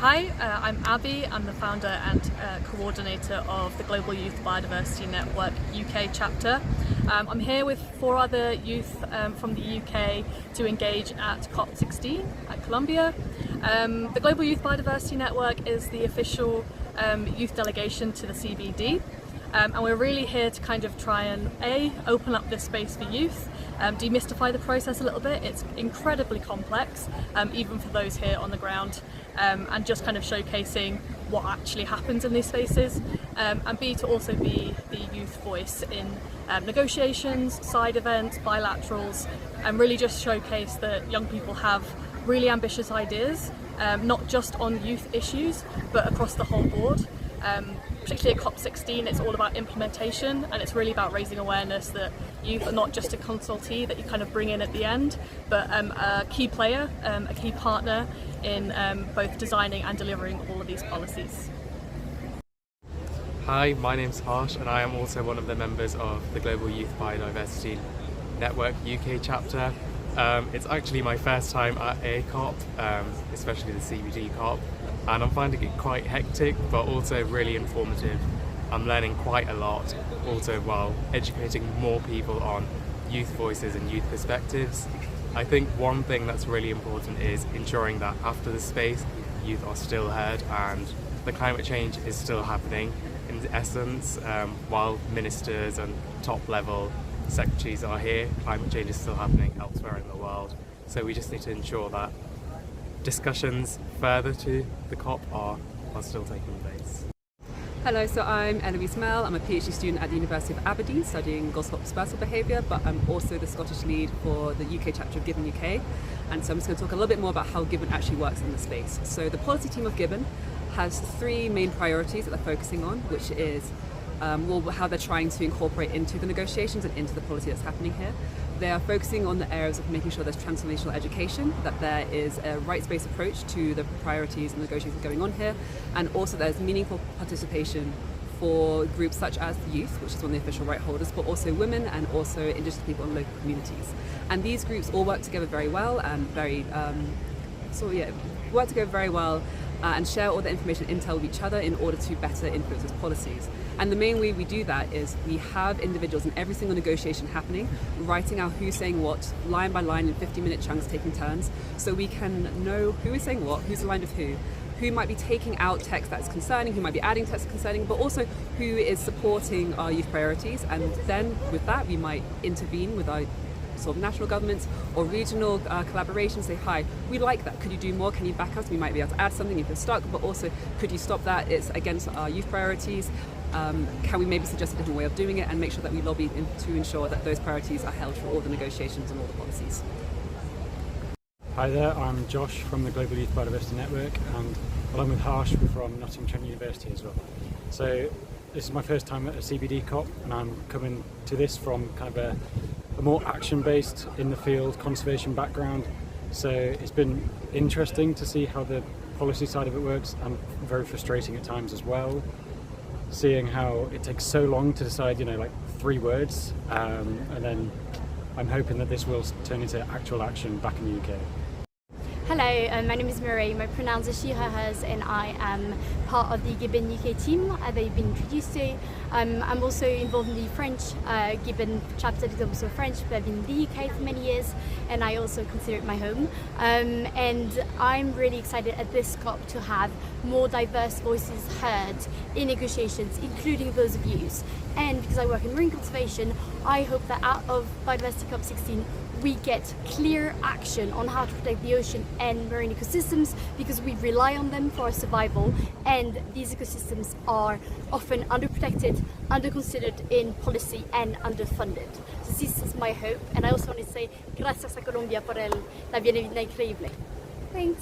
Hi, I'm Abby. I'm the founder and coordinator of the Global Youth Biodiversity Network UK chapter. I'm here with 4 other youth from the UK to engage at Cop16 at Colombia. The Global Youth Biodiversity Network is the official youth delegation to the CBD. And we're really here to kind of try and open up this space for youth, demystify the process a little bit. It's incredibly complex, even for those here on the ground, and just kind of showcasing what actually happens in these spaces, and B, to also be the youth voice in negotiations, side events, bilaterals, and really just showcase that young people have really ambitious ideas, not just on youth issues, but across the whole board. Particularly at Cop16, it's all about implementation, and it's really about raising awareness that youth are not just a consultee that you kind of bring in at the end, but a key player, a key partner in both designing and delivering all of these policies. Hi, my name's Harsh, and I am also one of the members of the Global Youth Biodiversity Network UK chapter. It's actually my first time at a COP, especially the CBD COP, and I'm finding it quite hectic but also really informative. I'm learning quite a lot, also while educating more people on youth voices and youth perspectives. I think one thing that's really important is ensuring that after the space, youth are still heard and the climate change is still happening. In essence, while ministers and top level secretaries are here, climate change is still happening elsewhere in the world. So we just need to ensure that discussions further to the COP are still taking place. Hello, so I'm Eloise Mell. I'm a PhD student at the University of Aberdeen studying gospel dispersal behaviour, but I'm also the Scottish lead for the UK chapter of Gibbon UK. And so I'm just going to talk a little bit more about how Gibbon actually works in the space. So the policy team of Gibbon has 3 main priorities that they're focusing on, which is how they're trying to incorporate into the negotiations and into the policy that's happening here. They are focusing on the areas of making sure there's transformational education, that there is a rights-based approach to the priorities and negotiations going on here, and also there's meaningful participation for groups such as the youth, which is one of the official right holders, but also women and also Indigenous people and local communities. And these groups all work together very well and work together very well and share all the information and intel with each other in order to better influence those policies. And the main way we do that is we have individuals in every single negotiation happening, writing out who's saying what, line by line in 50-minute chunks, taking turns, so we can know who is saying what, who's aligned with who might be taking out text that's concerning, who might be adding text concerning, but also who is supporting our youth priorities. And then with that, we might intervene with our sort of national governments or regional collaboration, say, hi, we like that, could you do more, can you back us, we might be able to add something if you're stuck, but also could you stop that, it's against our youth priorities, can we maybe suggest a different way of doing it, and make sure that we lobby to ensure that those priorities are held for all the negotiations and all the policies. Hi there, I'm Josh from the Global Youth Biodiversity Network, and along with Harsh, we're from Nottingham Trent University as well. So this is my first time at a CBD COP, and I'm coming to this from kind of a more action-based, in the field, conservation background. So it's been interesting to see how the policy side of it works, and very frustrating at times as well. Seeing how it takes so long to decide, like 3 words, and then I'm hoping that this will turn into actual action back in the UK. Hello, my name is Marie. My pronouns are she, her, hers, and I am part of the Gibbon UK team that you've been introduced to. I'm also involved in the French Gibbon chapter, because I'm also French, but I've been in the UK for many years, and I also consider it my home. And I'm really excited at this COP to have more diverse voices heard in negotiations, including those of youth. And because I work in marine conservation, I hope that out of Biodiversity Cop16 we get clear action on how to protect the ocean and marine ecosystems, because we rely on them for our survival, and these ecosystems are often underprotected, underconsidered in policy, and underfunded. So this is my hope, and I also want to say gracias a Colombia por la bienvenida increíble. Thanks.